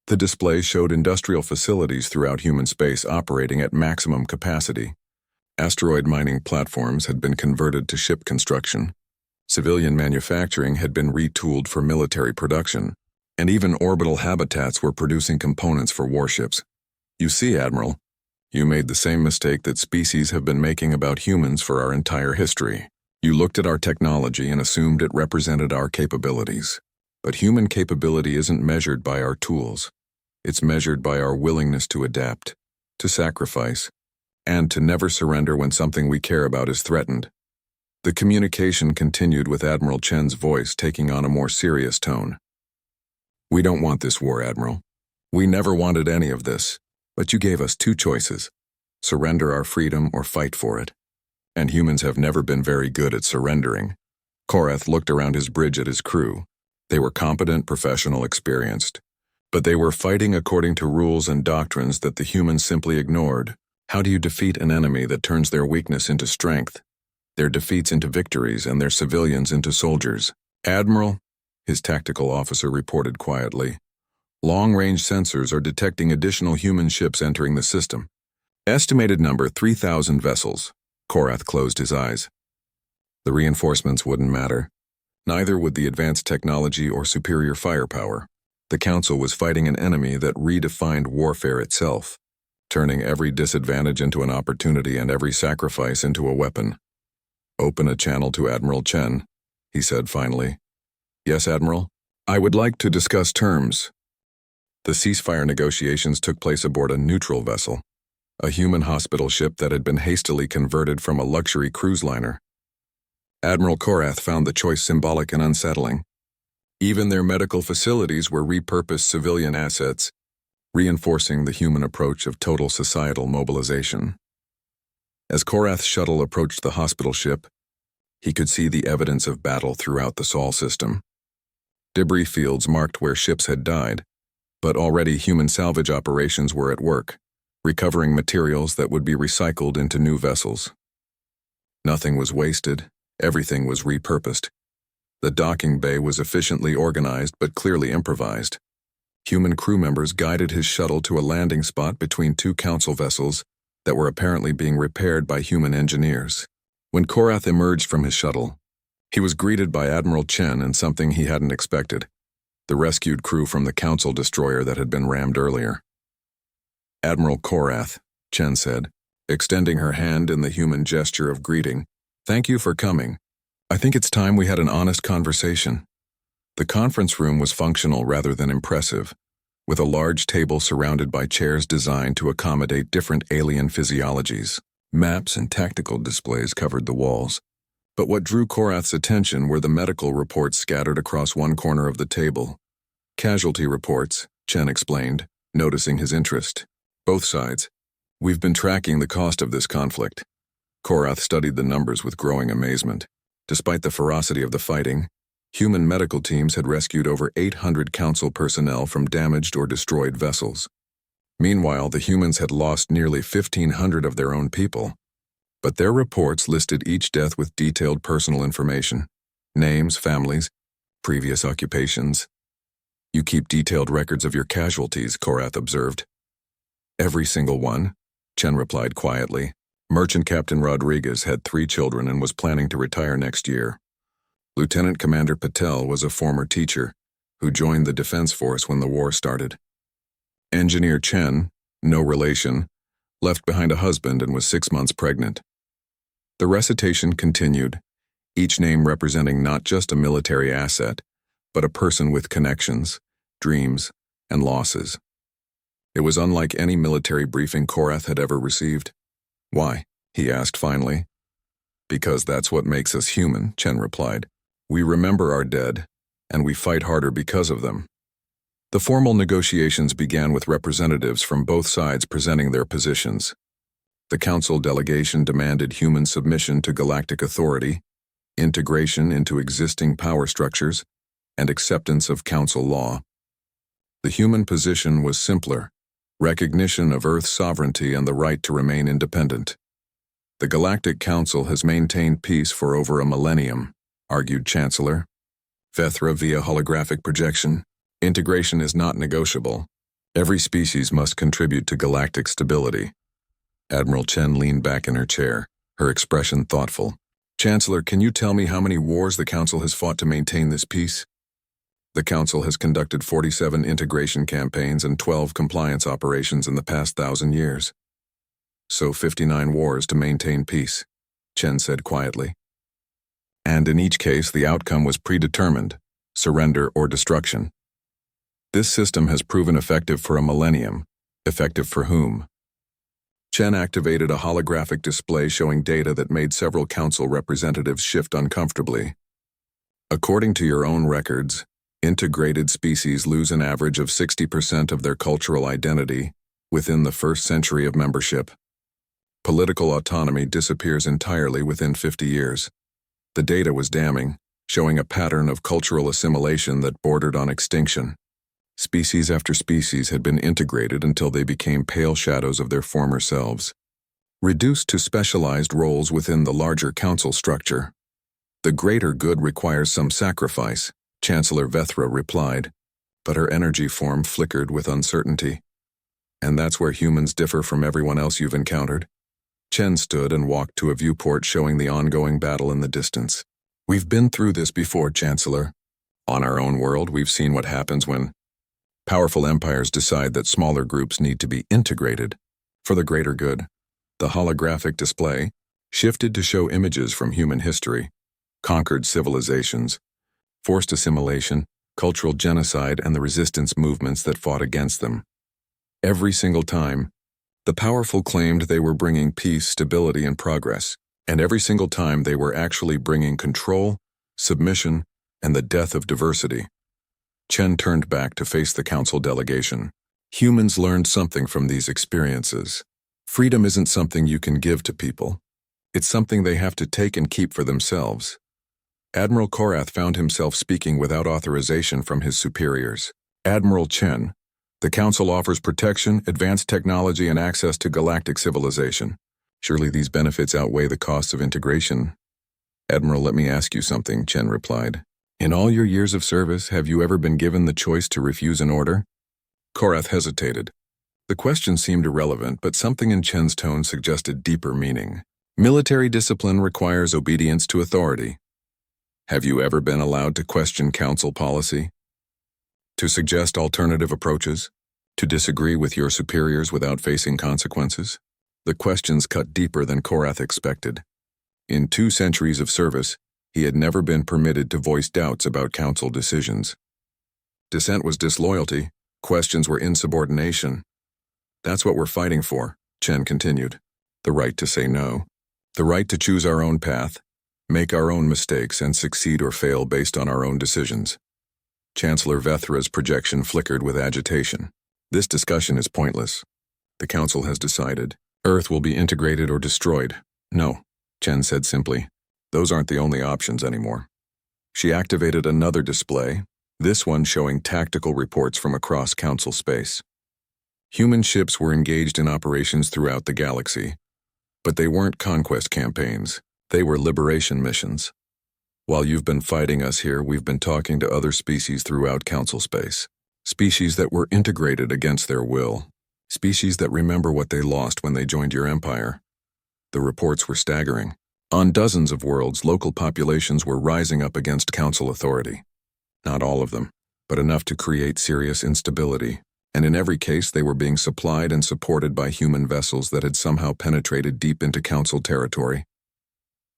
The display showed industrial facilities throughout human space operating at maximum capacity. Asteroid mining platforms had been converted to ship construction. Civilian manufacturing had been retooled for military production, and even orbital habitats were producing components for warships. You see, Admiral, you made the same mistake that species have been making about humans for our entire history. You looked at our technology and assumed it represented our capabilities. But human capability isn't measured by our tools. It's measured by our willingness to adapt, to sacrifice, and to never surrender when something we care about is threatened. The communication continued with Admiral Chen's voice taking on a more serious tone. We don't want this war, Admiral. We never wanted any of this, but you gave us two choices: surrender our freedom or fight for it. And humans have never been very good at surrendering. Korath looked around his bridge at his crew. They were competent, professional, experienced. But they were fighting according to rules and doctrines that the humans simply ignored. How do you defeat an enemy that turns their weakness into strength, their defeats into victories, and their civilians into soldiers? Admiral, his tactical officer reported quietly, long-range sensors are detecting additional human ships entering the system. Estimated number 3,000 vessels. Korath closed his eyes. The reinforcements wouldn't matter. Neither would the advanced technology or superior firepower. The Council was fighting an enemy that redefined warfare itself, turning every disadvantage into an opportunity and every sacrifice into a weapon. Open a channel to Admiral Chen, he said finally. Yes, Admiral. I would like to discuss terms. The ceasefire negotiations took place aboard a neutral vessel, a human hospital ship that had been hastily converted from a luxury cruise liner. Admiral Korath found the choice symbolic and unsettling. Even their medical facilities were repurposed civilian assets, reinforcing the human approach of total societal mobilization. As Korath's shuttle approached the hospital ship, he could see the evidence of battle throughout the Sol system. Debris fields marked where ships had died, but already human salvage operations were at work, recovering materials that would be recycled into new vessels. Nothing was wasted, everything was repurposed. The docking bay was efficiently organized but clearly improvised. Human crew members guided his shuttle to a landing spot between two council vessels that were apparently being repaired by human engineers. When Korath emerged from his shuttle, he was greeted by Admiral Chen and something he hadn't expected: the rescued crew from the council destroyer that had been rammed earlier. "Admiral Korath," Chen said, extending her hand in the human gesture of greeting. "Thank you for coming. I think it's time we had an honest conversation." The conference room was functional rather than impressive, with a large table surrounded by chairs designed to accommodate different alien physiologies. Maps and tactical displays covered the walls. But what drew Korath's attention were the medical reports scattered across one corner of the table. "Casualty reports," Chen explained, noticing his interest. "Both sides. We've been tracking the cost of this conflict." Korath studied the numbers with growing amazement. Despite the ferocity of the fighting, human medical teams had rescued over 800 council personnel from damaged or destroyed vessels. Meanwhile, the humans had lost nearly 1,500 of their own people. But their reports listed each death with detailed personal information: names, families, previous occupations. "You keep detailed records of your casualties," Korath observed. "Every single one," Chen replied quietly. Merchant Captain Rodriguez had 3 children and was planning to retire next year. Lieutenant Commander Patel was a former teacher who joined the Defense Force when the war started. Engineer Chen, no relation, left behind a husband and was 6 months pregnant. The recitation continued, each name representing not just a military asset, but a person with connections, dreams, and losses. It was unlike any military briefing Korath had ever received. "Why?" he asked finally. "Because that's what makes us human," Chen replied. "We remember our dead, and we fight harder because of them." The formal negotiations began with representatives from both sides presenting their positions. The council delegation demanded human submission to galactic authority, integration into existing power structures, and acceptance of council law. The human position was simpler: recognition of Earth's sovereignty and the right to remain independent. "The Galactic Council has maintained peace for over a millennium," argued Chancellor Vethra via holographic projection. "Integration is not negotiable. Every species must contribute to galactic stability." Admiral Chen leaned back in her chair, her expression thoughtful. "Chancellor, can you tell me how many wars the Council has fought to maintain this peace?" "The Council has conducted 47 integration campaigns and 12 compliance operations in the past 1,000 years. So 59 wars to maintain peace," Chen said quietly. "And in each case, the outcome was predetermined: surrender or destruction. This system has proven effective for a millennium. Effective for whom?" Chen activated a holographic display showing data that made several council representatives shift uncomfortably. "According to your own records, integrated species lose an average of 60% of their cultural identity within the first century of membership. Political autonomy disappears entirely within 50 years. The data was damning, showing a pattern of cultural assimilation that bordered on extinction. Species after species had been integrated until they became pale shadows of their former selves, reduced to specialized roles within the larger council structure. The greater good requires some sacrifice," Chancellor Vethra replied, but her energy form flickered with uncertainty. "And that's where humans differ from everyone else you've encountered?" Chen stood and walked to a viewport showing the ongoing battle in the distance. "We've been through this before, Chancellor. On our own world, we've seen what happens when powerful empires decide that smaller groups need to be integrated for the greater good." The holographic display shifted to show images from human history: conquered civilizations, forced assimilation, cultural genocide, and the resistance movements that fought against them. Every single time, the powerful claimed they were bringing peace, stability, and progress, and every single time they were actually bringing control, submission, and the death of diversity. Chen turned back to face the council delegation. Humans learned something from these experiences. Freedom isn't something you can give to people. It's something they have to take and keep for themselves. Admiral Korath found himself speaking without authorization from his superiors. "Admiral Chen, the Council offers protection, advanced technology, and access to galactic civilization. Surely these benefits outweigh the costs of integration." "Admiral, let me ask you something," Chen replied. "In all your years of service, have you ever been given the choice to refuse an order?" Korath hesitated. The question seemed irrelevant, but something in Chen's tone suggested deeper meaning. Military discipline requires obedience to authority. Have you ever been allowed to question council policy? To suggest alternative approaches? To disagree with your superiors without facing consequences? The questions cut deeper than Korath expected. In 2 centuries of service, he had never been permitted to voice doubts about council decisions. Dissent was disloyalty, questions were insubordination. That's what we're fighting for, Chen continued. The right to say no. The right to choose our own path, make our own mistakes, and succeed or fail based on our own decisions. Chancellor Vethra's projection flickered with agitation. This discussion is pointless. The council has decided. Earth will be integrated or destroyed. No, Chen said simply. Those aren't the only options anymore. She activated another display, this one showing tactical reports from across council space. Human ships were engaged in operations throughout the galaxy, but they weren't conquest campaigns. They were liberation missions. While you've been fighting us here, we've been talking to other species throughout council space. Species that were integrated against their will. Species that remember what they lost when they joined your empire. The reports were staggering. On dozens of worlds, local populations were rising up against council authority. Not all of them, but enough to create serious instability. And in every case, they were being supplied and supported by human vessels that had somehow penetrated deep into council territory.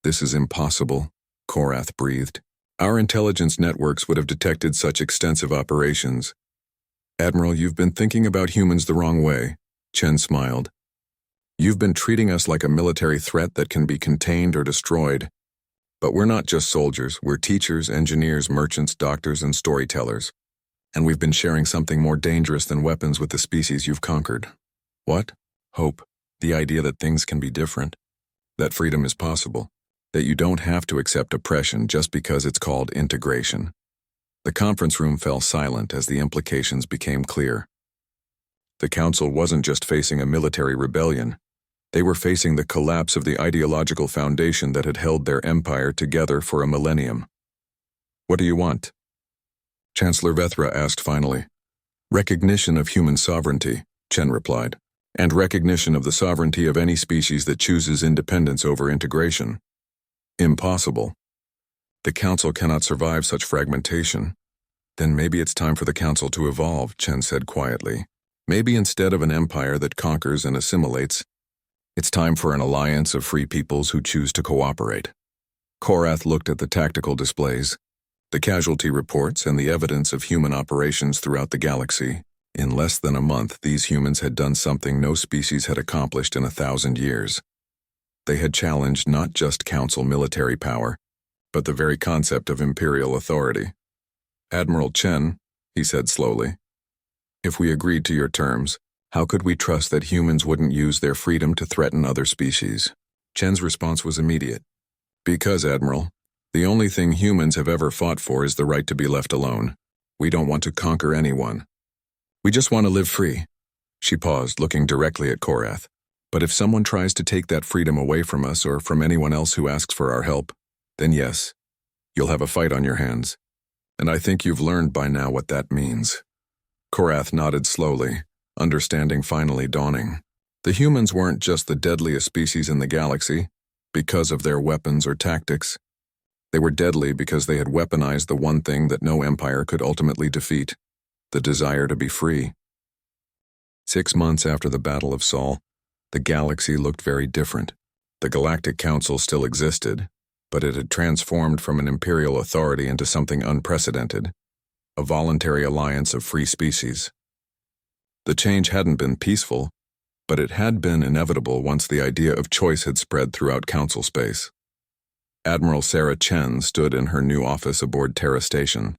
This is impossible, Korath breathed. Our intelligence networks would have detected such extensive operations. Admiral, you've been thinking about humans the wrong way, Chen smiled. You've been treating us like a military threat that can be contained or destroyed. But we're not just soldiers, we're teachers, engineers, merchants, doctors, and storytellers. And we've been sharing something more dangerous than weapons with the species you've conquered. What? Hope. The idea that things can be different. That freedom is possible. That you don't have to accept oppression just because it's called integration. The conference room fell silent as the implications became clear. The council wasn't just facing a military rebellion. They were facing the collapse of the ideological foundation that had held their empire together for a millennium. What do you want? Chancellor Vethra asked finally. Recognition of human sovereignty, Chen replied, and recognition of the sovereignty of any species that chooses independence over integration. Impossible. The council cannot survive such fragmentation. Then maybe it's time for the council to evolve, Chen said quietly. Maybe instead of an empire that conquers and assimilates, it's time for an alliance of free peoples who choose to cooperate. Korath looked at the tactical displays, the casualty reports, and the evidence of human operations throughout the galaxy. In less than a month, these humans had done something no species had accomplished in 1,000 years. They had challenged not just council military power, but the very concept of imperial authority. Admiral Chen, he said slowly, if we agreed to your terms, how could we trust that humans wouldn't use their freedom to threaten other species? Chen's response was immediate. Because, Admiral, the only thing humans have ever fought for is the right to be left alone. We don't want to conquer anyone. We just want to live free. She paused, looking directly at Korath. But if someone tries to take that freedom away from us or from anyone else who asks for our help, then yes, you'll have a fight on your hands. And I think you've learned by now what that means. Korath nodded slowly, understanding finally dawning. The humans weren't just the deadliest species in the galaxy because of their weapons or tactics. They were deadly because they had weaponized the one thing that no empire could ultimately defeat, the desire to be free. 6 months after the Battle of Sol, the galaxy looked very different. The Galactic Council still existed, but it had transformed from an imperial authority into something unprecedented, a voluntary alliance of free species. The change hadn't been peaceful, but it had been inevitable once the idea of choice had spread throughout council space. Admiral Sarah Chen stood in her new office aboard Terra Station,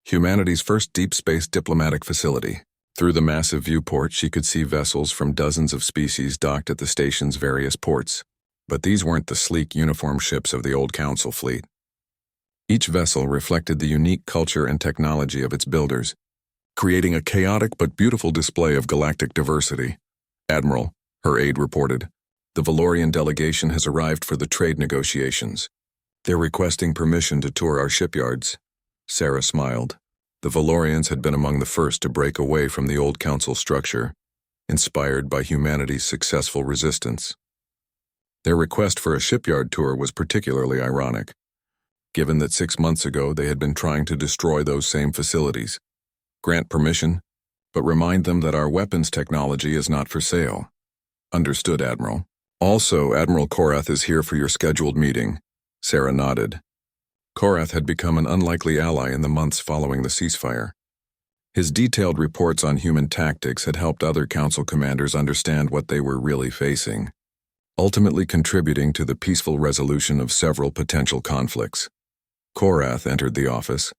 humanity's first deep space diplomatic facility. Through the massive viewport, she could see vessels from dozens of species docked at the station's various ports. But these weren't the sleek uniform ships of the old council fleet. Each vessel reflected the unique culture and technology of its builders, creating a chaotic but beautiful display of galactic diversity. Admiral, her aide reported, the Valorian delegation has arrived for the trade negotiations. They're requesting permission to tour our shipyards. Sarah smiled. The Valorians had been among the first to break away from the old council structure, inspired by humanity's successful resistance. Their request for a shipyard tour was particularly ironic, given that 6 months ago they had been trying to destroy those same facilities. Grant permission, but remind them that our weapons technology is not for sale. Understood, Admiral. Also, Admiral Korath is here for your scheduled meeting. Sarah nodded. Korath had become an unlikely ally in the months following the ceasefire. His detailed reports on human tactics had helped other council commanders understand what they were really facing, ultimately contributing to the peaceful resolution of several potential conflicts. Korath entered the office,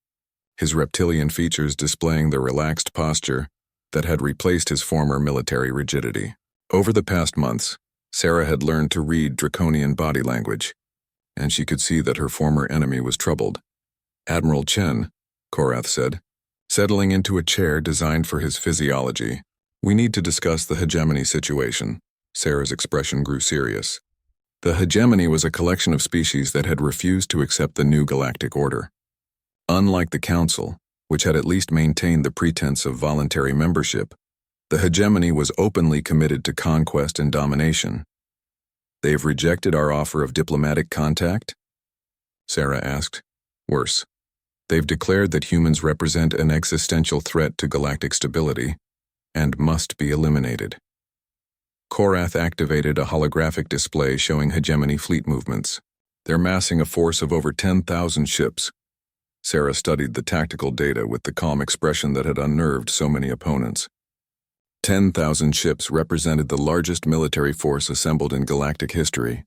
his reptilian features displaying the relaxed posture that had replaced his former military rigidity. Over the past months, Sarah had learned to read draconian body language, and she could see that her former enemy was troubled. Admiral Chen, Korath said, settling into a chair designed for his physiology. We need to discuss the hegemony situation. Sarah's expression grew serious. The hegemony was a collection of species that had refused to accept the new galactic order. Unlike the Council, which had at least maintained the pretense of voluntary membership, the hegemony was openly committed to conquest and domination. They've rejected our offer of diplomatic contact? Sarah asked. Worse, they've declared that humans represent an existential threat to galactic stability and must be eliminated. Korath activated a holographic display showing hegemony fleet movements. They're massing a force of over 10,000 ships. Sarah studied the tactical data with the calm expression that had unnerved so many opponents. 10,000 ships represented the largest military force assembled in galactic history.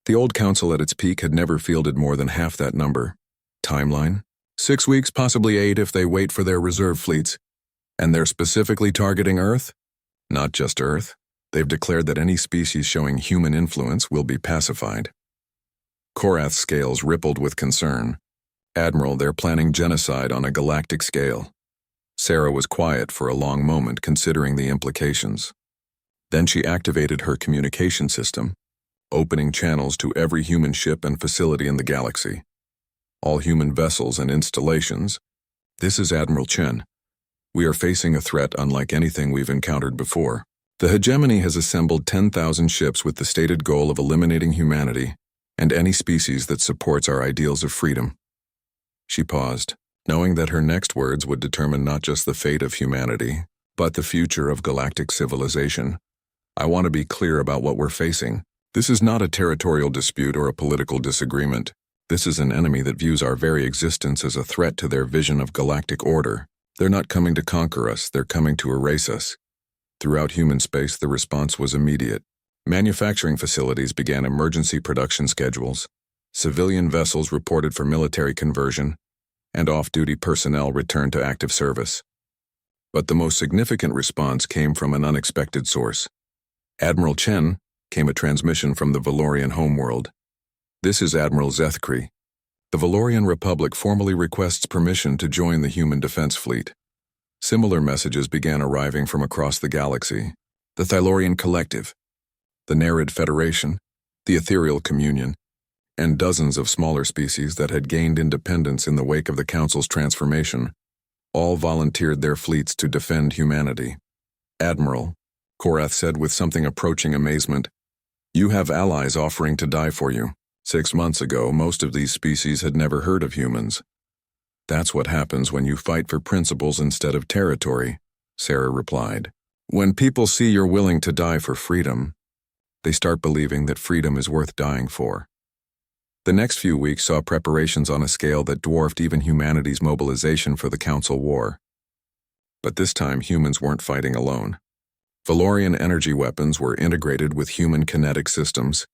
The old council at its peak had never fielded more than half that number. Timeline? 6 weeks, possibly 8 if they wait for their reserve fleets. And they're specifically targeting Earth? Not just Earth. They've declared that any species showing human influence will be pacified. Korath's scales rippled with concern. Admiral, they're planning genocide on a galactic scale. Sarah was quiet for a long moment, considering the implications. Then she activated her communication system, opening channels to every human ship and facility in the galaxy. All human vessels and installations. This is Admiral Chen. We are facing a threat unlike anything we've encountered before. The hegemony has assembled 10,000 ships with the stated goal of eliminating humanity and any species that supports our ideals of freedom. She paused, knowing that her next words would determine not just the fate of humanity, but the future of galactic civilization. I want to be clear about what we're facing. This is not a territorial dispute or a political disagreement. This is an enemy that views our very existence as a threat to their vision of galactic order. They're not coming to conquer us, they're coming to erase us. Throughout human space, the response was immediate. Manufacturing facilities began emergency production schedules. Civilian vessels reported for military conversion, and off-duty personnel returned to active service. But the most significant response came from an unexpected source. Admiral Chen came a transmission from the Valorian homeworld. This is Admiral Zethkri. The Valorian Republic formally requests permission to join the Human Defense Fleet. Similar messages began arriving from across the galaxy. The Thylorian Collective, the Nerid Federation, the Ethereal Communion, and dozens of smaller species that had gained independence in the wake of the Council's transformation, all volunteered their fleets to defend humanity. Admiral, Korath said with something approaching amazement, you have allies offering to die for you. 6 months ago, most of these species had never heard of humans. That's what happens when you fight for principles instead of territory, Sarah replied. When people see you're willing to die for freedom, they start believing that freedom is worth dying for. The next few weeks saw preparations on a scale that dwarfed even humanity's mobilization for the Council War. But this time, humans weren't fighting alone. Valorian energy weapons were integrated with human kinetic systems,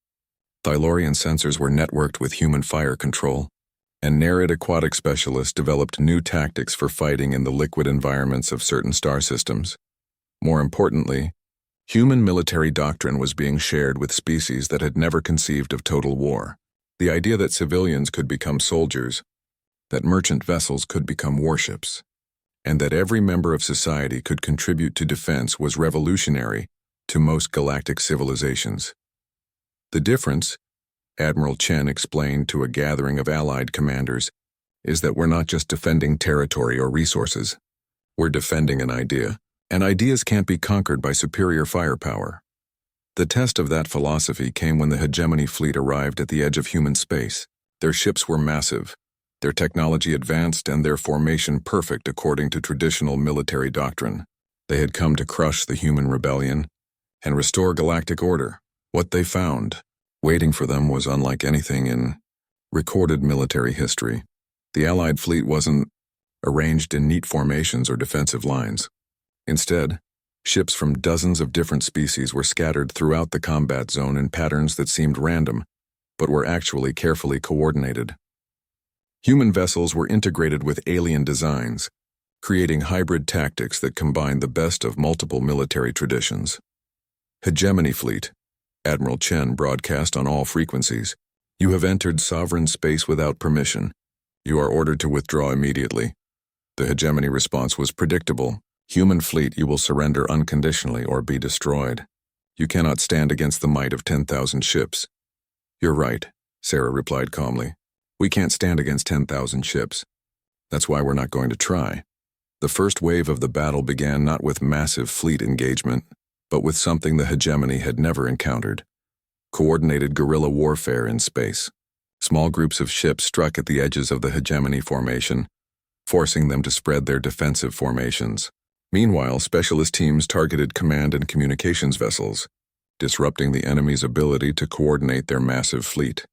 Thylorian sensors were networked with human fire control, and Nerid aquatic specialists developed new tactics for fighting in the liquid environments of certain star systems. More importantly, human military doctrine was being shared with species that had never conceived of total war. The idea that civilians could become soldiers, that merchant vessels could become warships, and that every member of society could contribute to defense was revolutionary to most galactic civilizations. The difference, Admiral Chen explained to a gathering of Allied commanders, is that we're not just defending territory or resources. We're defending an idea, and ideas can't be conquered by superior firepower. The test of that philosophy came when the hegemony fleet arrived at the edge of human space. Their ships were massive, their technology advanced, and their formation perfect according to traditional military doctrine. They had come to crush the human rebellion and restore galactic order. What they found, waiting for them, was unlike anything in recorded military history. The Allied fleet wasn't arranged in neat formations or defensive lines. Instead, ships from dozens of different species were scattered throughout the combat zone in patterns that seemed random, but were actually carefully coordinated. Human vessels were integrated with alien designs, creating hybrid tactics that combined the best of multiple military traditions. Hegemony Fleet, Admiral Chen broadcast on all frequencies. You have entered sovereign space without permission. You are ordered to withdraw immediately. The hegemony response was predictable. Human fleet, you will surrender unconditionally or be destroyed. You cannot stand against the might of 10,000 ships. You're right, Sarah replied calmly. We can't stand against 10,000 ships. That's why we're not going to try. The first wave of the battle began not with massive fleet engagement, but with something the hegemony had never encountered: coordinated guerrilla warfare in space. Small groups of ships struck at the edges of the hegemony formation, forcing them to spread their defensive formations. Meanwhile, specialist teams targeted command and communications vessels, disrupting the enemy's ability to coordinate their massive fleet.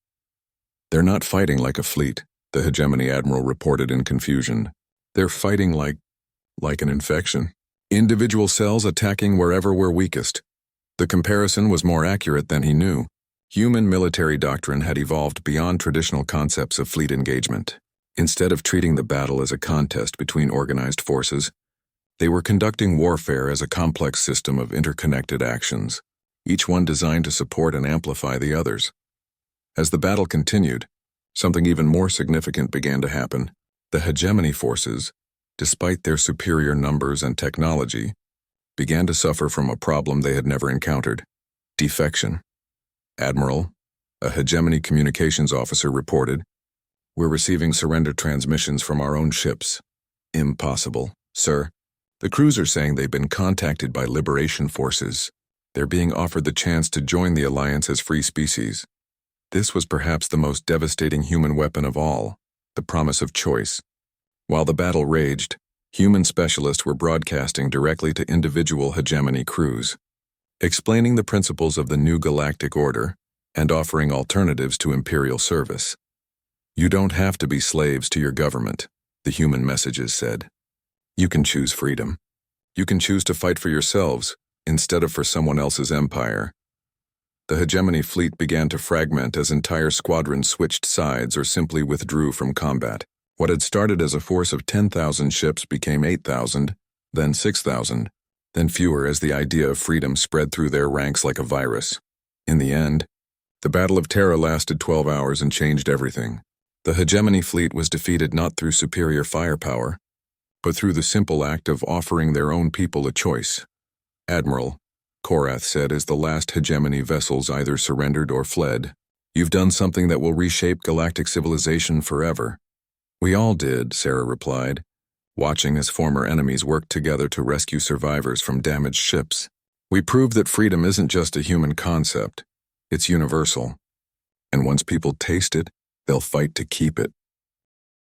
They're not fighting like a fleet, the hegemony admiral reported in confusion. They're fighting like an infection. Individual cells attacking wherever we're weakest. The comparison was more accurate than he knew. Human military doctrine had evolved beyond traditional concepts of fleet engagement. Instead of treating the battle as a contest between organized forces, they were conducting warfare as a complex system of interconnected actions, each one designed to support and amplify the others. As the battle continued, something even more significant began to happen. The hegemony forces, despite their superior numbers and technology, began to suffer from a problem they had never encountered: defection. Admiral, a hegemony communications officer, reported, "We're receiving surrender transmissions from our own ships." "Impossible, sir. The crews are saying they've been contacted by liberation forces. They're being offered the chance to join the Alliance as free species." This was perhaps the most devastating human weapon of all: the promise of choice. While the battle raged, human specialists were broadcasting directly to individual hegemony crews, explaining the principles of the new galactic order and offering alternatives to imperial service. "You don't have to be slaves to your government," the human messages said. "You can choose freedom. You can choose to fight for yourselves instead of for someone else's empire." The hegemony fleet began to fragment as entire squadrons switched sides or simply withdrew from combat. What had started as a force of 10,000 ships became 8,000, then 6,000, then fewer as the idea of freedom spread through their ranks like a virus. In the end, the Battle of Terra lasted 12 hours and changed everything. The hegemony fleet was defeated not through superior firepower, but through the simple act of offering their own people a choice. Admiral, Korath said as the last hegemony vessels either surrendered or fled, "You've done something that will reshape galactic civilization forever." "We all did," Sarah replied, watching as former enemies worked together to rescue survivors from damaged ships. "We proved that freedom isn't just a human concept, it's universal. And once people taste it, they'll fight to keep it."